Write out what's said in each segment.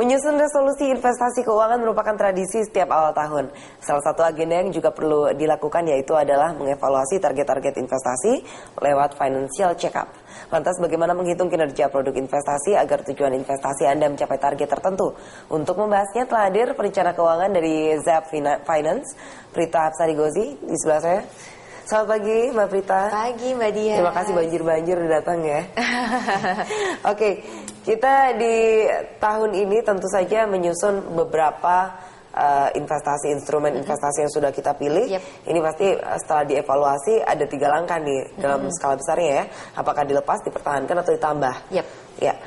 Menyusun resolusi investasi keuangan merupakan tradisi setiap awal tahun. Salah satu agenda yang juga perlu dilakukan yaitu adalah mengevaluasi target-target investasi lewat financial check-up. Lantas bagaimana menghitung kinerja produk investasi agar tujuan investasi Anda mencapai target tertentu? Untuk membahasnya telah hadir perencana keuangan dari Zap Finance, Prita Hapsari Gozi di sebelah saya. Selamat pagi Mbak Prita. Pagi Mbak Dia. Terima kasih banjir-banjir udah datang ya. Oke, kita di tahun ini tentu saja menyusun beberapa investasi, instrumen investasi yang sudah kita pilih. Ini pasti setelah dievaluasi ada 3 langkah nih dalam skala besarnya ya. Apakah dilepas, dipertahankan atau ditambah? Ya.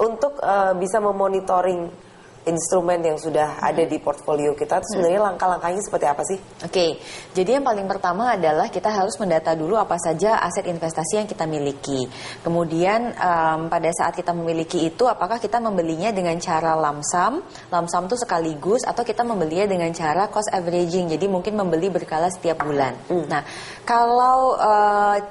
Untuk bisa memonitoring instrumen yang sudah ada di portfolio kita, sebenarnya langkah-langkahnya seperti apa sih? Oke, jadi yang paling pertama adalah kita harus mendata dulu apa saja aset investasi yang kita miliki. Kemudian pada saat kita memiliki itu, apakah kita membelinya dengan cara lump sum itu sekaligus, atau kita membelinya dengan cara cost averaging, jadi mungkin membeli berkala setiap bulan. Nah, kalau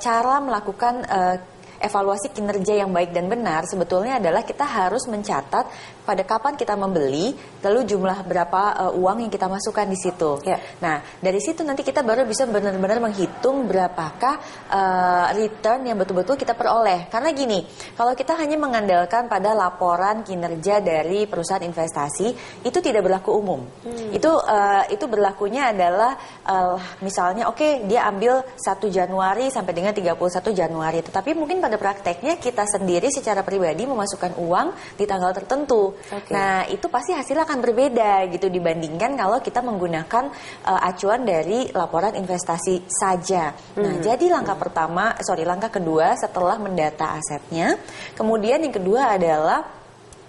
cara melakukan evaluasi kinerja yang baik dan benar sebetulnya adalah kita harus mencatat pada kapan kita membeli, lalu jumlah berapa uang yang kita masukkan di situ. Nah, dari situ nanti kita baru bisa benar-benar menghitung berapakah return yang betul-betul kita peroleh. Karena gini, kalau kita hanya mengandalkan pada laporan kinerja dari perusahaan investasi, itu tidak berlaku umum. Itu berlakunya adalah misalnya dia ambil 1 Januari sampai dengan 31 Januari. Tetapi mungkin pada prakteknya kita sendiri secara pribadi memasukkan uang di tanggal tertentu. Nah, itu pasti hasilnya akan berbeda gitu dibandingkan kalau kita menggunakan acuan dari laporan investasi saja. Nah, jadi langkah kedua setelah mendata asetnya, kemudian yang kedua adalah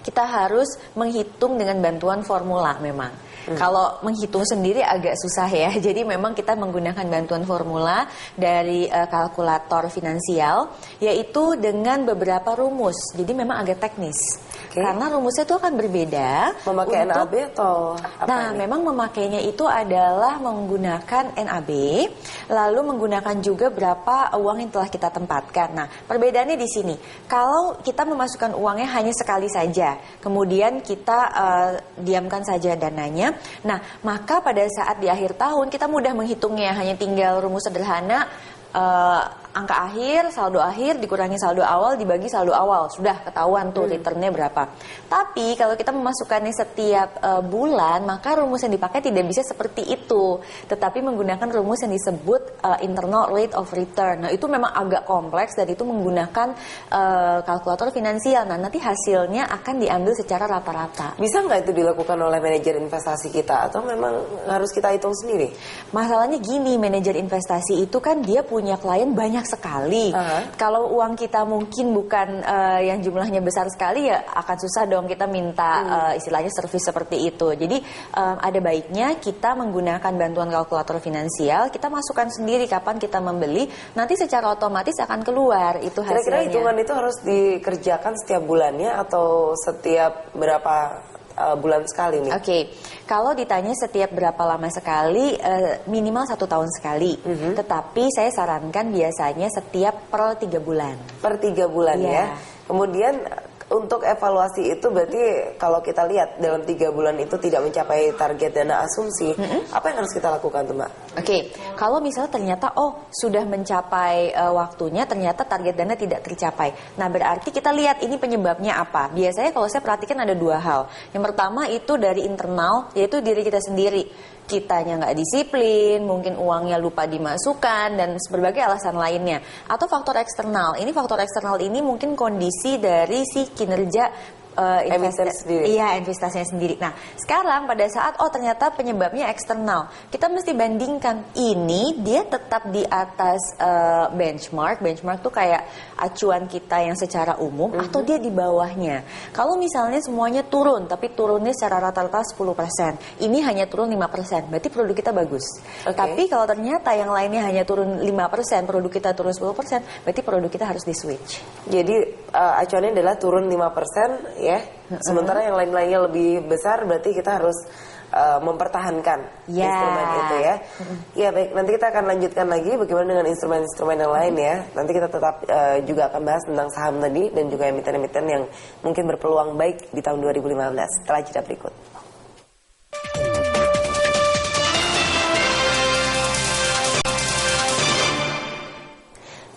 kita harus menghitung dengan bantuan formula memang. Kalau menghitung sendiri agak susah ya. Jadi memang kita menggunakan bantuan formula dari kalkulator finansial, yaitu dengan beberapa rumus. Jadi memang agak teknis. Karena rumusnya itu akan berbeda. Memakai NAB atau apa? Nah, memang memakainya itu adalah menggunakan NAB, lalu menggunakan juga berapa uang yang telah kita tempatkan. Nah, perbedaannya di sini. Kalau kita memasukkan uangnya hanya sekali saja, kemudian kita diamkan saja dananya. Nah, maka pada saat di akhir tahun kita mudah menghitungnya, hanya tinggal rumus sederhana, angka akhir, saldo akhir dikurangi saldo awal dibagi saldo awal, sudah ketahuan tuh returnnya berapa. Tapi kalau kita memasukkannya setiap bulan, maka rumus yang dipakai tidak bisa seperti itu, tetapi menggunakan rumus yang disebut internal rate of return. Nah, itu memang agak kompleks dan itu menggunakan kalkulator finansial. Nah, nanti hasilnya akan diambil secara rata-rata. Bisa nggak itu dilakukan oleh manajer investasi kita, atau memang harus kita hitung sendiri? Masalahnya gini, manajer investasi itu kan dia punya klien banyak sekali. Kalau uang kita mungkin bukan yang jumlahnya besar sekali, ya akan susah dong kita minta istilahnya servis seperti itu. Jadi ada baiknya kita menggunakan bantuan kalkulator finansial, kita masukkan sendiri kapan kita membeli, nanti secara otomatis akan keluar itu hasilnya. Kira-kira hitungan itu harus dikerjakan setiap bulannya atau setiap berapa bulan sekali nih? Kalau ditanya setiap berapa lama sekali, minimal 1 tahun sekali. Tetapi saya sarankan biasanya setiap per 3 bulan. Per 3 bulan ya. Kemudian untuk evaluasi itu berarti kalau kita lihat dalam 3 bulan itu tidak mencapai target dana asumsi, apa yang harus kita lakukan tuh Mbak? Kalau misalnya ternyata sudah mencapai waktunya, ternyata target dana tidak tercapai. Nah, berarti kita lihat ini penyebabnya apa. Biasanya kalau saya perhatikan ada 2 hal. Yang pertama itu dari internal, yaitu diri kita sendiri. Kitanya nggak disiplin, mungkin uangnya lupa dimasukkan, dan berbagai alasan lainnya. Atau faktor eksternal. Ini faktor eksternal ini mungkin kondisi dari si kinerja investasinya sendiri. Nah, sekarang pada saat ternyata penyebabnya eksternal, kita mesti bandingkan ini dia tetap di atas benchmark. Benchmark tuh kayak acuan kita yang secara umum, atau dia di bawahnya. Kalau misalnya semuanya turun, tapi turunnya secara rata-rata 10%, ini hanya turun 5%, berarti produk kita bagus. Tapi kalau ternyata yang lainnya hanya turun 5%, produk kita turun 10%, berarti produk kita harus di switch. Jadi acuannya adalah turun 5% ya. Sementara yang lain-lainnya lebih besar, berarti kita harus mempertahankan instrumen itu ya. Ya baik, nanti kita akan lanjutkan lagi bagaimana dengan instrumen-instrumen yang lain ya. Nanti kita tetap juga akan bahas tentang saham tadi dan juga emiten-emiten yang mungkin berpeluang baik di tahun 2015 setelah jeda berikut.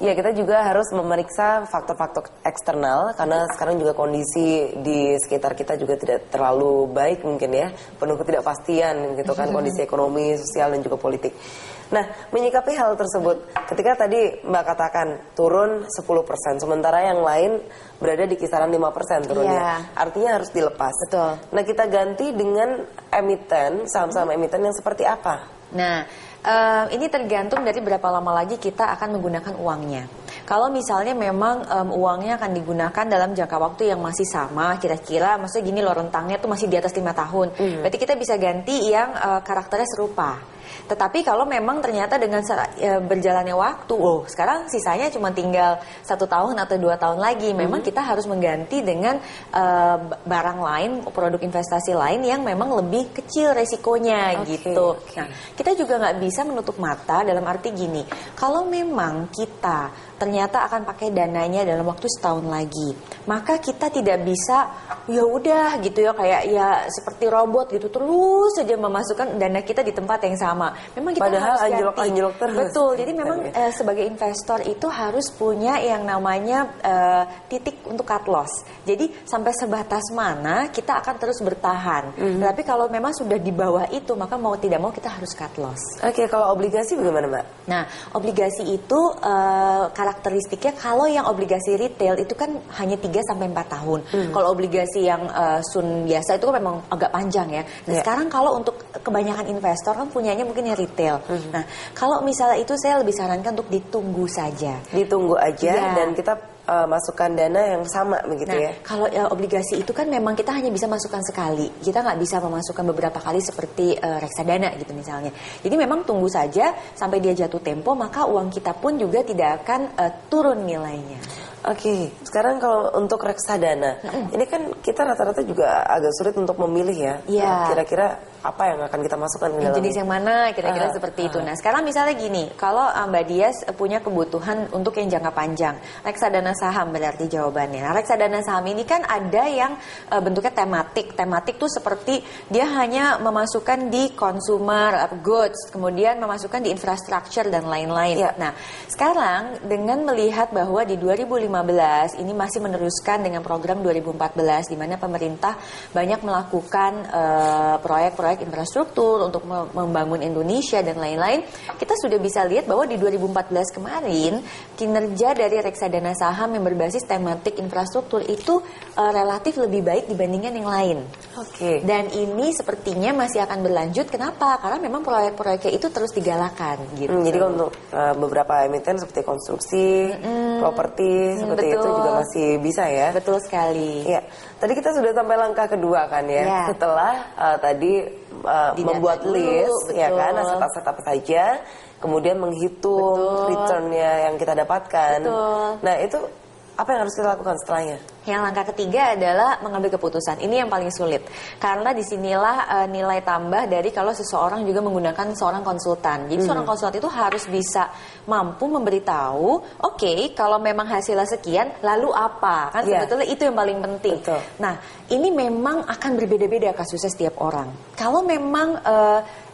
Ya, kita juga harus memeriksa faktor-faktor eksternal karena sekarang juga kondisi di sekitar kita juga tidak terlalu baik mungkin ya, penuh ketidakpastian gitu kan, kondisi ekonomi, sosial dan juga politik. Nah, menyikapi hal tersebut, ketika tadi Mbak katakan turun 10%, sementara yang lain berada di kisaran 5% turunnya. Artinya harus dilepas. Betul. Nah, kita ganti dengan emiten, saham-saham emiten yang seperti apa? Nah, ini tergantung dari berapa lama lagi kita akan menggunakan uangnya. Kalau misalnya memang uangnya akan digunakan dalam jangka waktu yang masih sama, kira-kira, maksudnya gini loh, rentangnya tuh masih di atas 5 tahun. Berarti kita bisa ganti yang karakternya serupa. Tetapi kalau memang ternyata dengan berjalannya waktu, sekarang sisanya cuma tinggal 1 tahun atau 2 tahun lagi, memang kita harus mengganti dengan barang lain, produk investasi lain yang memang lebih kecil resikonya gitu. Nah, kita juga nggak bisa menutup mata dalam arti gini, kalau memang kita ternyata akan pakai dananya dalam waktu setahun lagi, maka kita tidak bisa ya udah gitu ya, kayak ya seperti robot gitu terus saja memasukkan dana kita di tempat yang sama. Memang kita padahal harus anjlok-anjlok terus. Betul. Jadi memang sebagai investor itu harus punya yang namanya titik untuk cut loss. Jadi sampai sebatas mana kita akan terus bertahan. Tapi kalau memang sudah di bawah itu, maka mau tidak mau kita harus cut loss. Oke, kalau obligasi bagaimana, Mbak? Nah, obligasi itu karakteristiknya, kalau yang obligasi retail itu kan hanya 3-4 tahun. Kalau obligasi yang sun biasa itu kan memang agak panjang ya. Nah, sekarang kalau untuk kebanyakan investor kan punyanya mungkin yang retail. Nah, kalau misalnya itu saya lebih sarankan untuk ditunggu saja. Ditunggu aja dan kita masukkan dana yang sama begitu ya. Kalau obligasi itu kan memang kita hanya bisa masukkan sekali. Kita nggak bisa memasukkan beberapa kali seperti reksadana gitu misalnya. Jadi memang tunggu saja sampai dia jatuh tempo, maka uang kita pun juga tidak akan turun nilainya. Oke, sekarang kalau untuk reksadana, ini kan kita rata-rata juga agak sulit untuk memilih ya. Kira-kira apa yang akan kita masukkan ke dalam jenis yang mana, kira-kira seperti itu. Nah, sekarang misalnya gini, kalau Mbak Dias punya kebutuhan untuk yang jangka panjang, reksadana saham berarti jawabannya. Nah, reksadana saham ini kan ada yang bentuknya tematik. Tematik tuh seperti dia hanya memasukkan di consumer goods, kemudian memasukkan di infrastructure dan lain-lain. Nah, sekarang dengan melihat bahwa di 2015 ini masih meneruskan dengan program 2014 di mana pemerintah banyak melakukan proyek-proyek infrastruktur untuk membangun Indonesia dan lain-lain. Kita sudah bisa lihat bahwa di 2014 kemarin kinerja dari reksadana saham yang berbasis tematik infrastruktur itu relatif lebih baik dibandingkan yang lain. Dan ini sepertinya masih akan berlanjut. Kenapa? Karena memang proyek-proyeknya itu terus digalakan gitu. Jadi untuk beberapa emiten seperti konstruksi, properti seperti itu juga masih bisa ya. Betul sekali. Ya, tadi kita sudah sampai langkah kedua kan ya. Setelah tadi membuat list ya kan, aset-aset apa saja, kemudian menghitung returnnya yang kita dapatkan. Nah, itu apa yang harus kita lakukan setelahnya? Yang langkah ketiga adalah mengambil keputusan. Ini yang paling sulit. Karena disinilah nilai tambah dari kalau seseorang juga menggunakan seorang konsultan. Jadi seorang konsultan itu harus bisa mampu memberitahu, oke, kalau memang hasilnya sekian, lalu apa? Kan sebetulnya itu yang paling penting. Nah, ini memang akan berbeda-beda kasusnya setiap orang. Kalau memang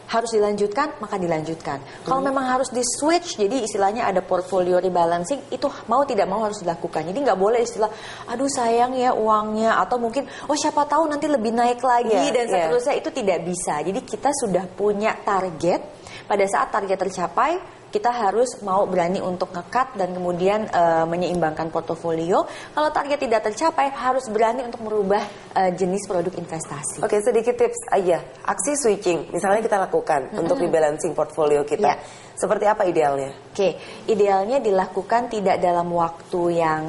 harus dilanjutkan, maka dilanjutkan. Kalau memang harus di-switch, jadi istilahnya ada portfolio rebalancing, itu mau tidak mau harus dilakukan. Jadi nggak boleh istilah, aduh sayang ya uangnya, atau mungkin, oh siapa tahu nanti lebih naik lagi, dan seterusnya, itu tidak bisa. Jadi kita sudah punya target, pada saat target tercapai, kita harus mau berani untuk nge-cut dan kemudian menyeimbangkan portofolio. Kalau target tidak tercapai, harus berani untuk merubah jenis produk investasi. Oke, sedikit tips aja. Aksi switching, misalnya kita lakukan untuk rebalancing portfolio kita. Seperti apa idealnya? Oke, idealnya dilakukan tidak dalam waktu yang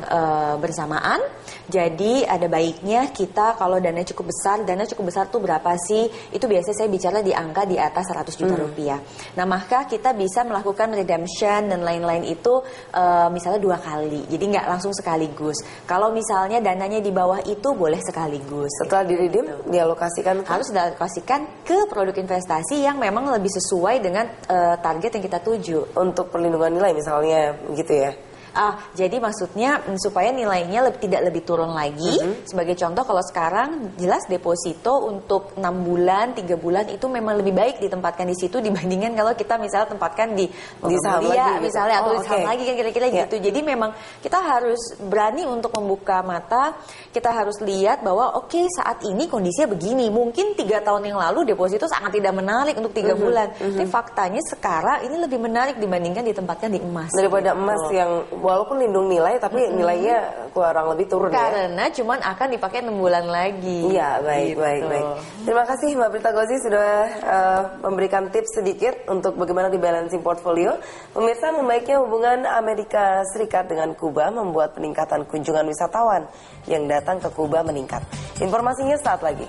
bersamaan. Jadi ada baiknya kita kalau dana cukup besar tuh berapa sih? Itu biasanya saya bicara di angka di atas 100 juta rupiah. Nah, maka kita bisa melakukan redemption dan lain-lain itu misalnya 2 kali. Jadi nggak langsung sekaligus. Kalau misalnya dananya di bawah itu boleh sekaligus. Setelah diredeem, dialokasikan harus dialokasikan ke produk investasi yang memang lebih sesuai dengan target yang kita tuju. Untuk perlindungan nilai misalnya gitu ya. Jadi maksudnya supaya nilainya tidak lebih turun lagi. Sebagai contoh, kalau sekarang jelas deposito untuk 6 bulan, 3 bulan itu memang lebih baik ditempatkan di situ dibandingkan kalau kita misalnya tempatkan di saham lagi misalnya gitu. atau di saham lagi kan kira-kira gitu. Jadi memang kita harus berani untuk membuka mata. Kita harus lihat bahwa oke, saat ini kondisinya begini. Mungkin 3 tahun yang lalu deposito sangat tidak menarik untuk 3 bulan. Tapi faktanya sekarang ini lebih menarik dibandingkan ditempatkan di emas. Daripada emas yang walaupun lindung nilai tapi nilainya kurang lebih turun karena cuman akan dipakai 6 bulan lagi. Iya, baik. Terima kasih Mbak Prita Gozi sudah memberikan tips sedikit untuk bagaimana di-balancing portfolio. Pemirsa, membaiknya hubungan Amerika Serikat dengan Kuba membuat peningkatan kunjungan wisatawan yang datang ke Kuba meningkat. Informasinya saat lagi.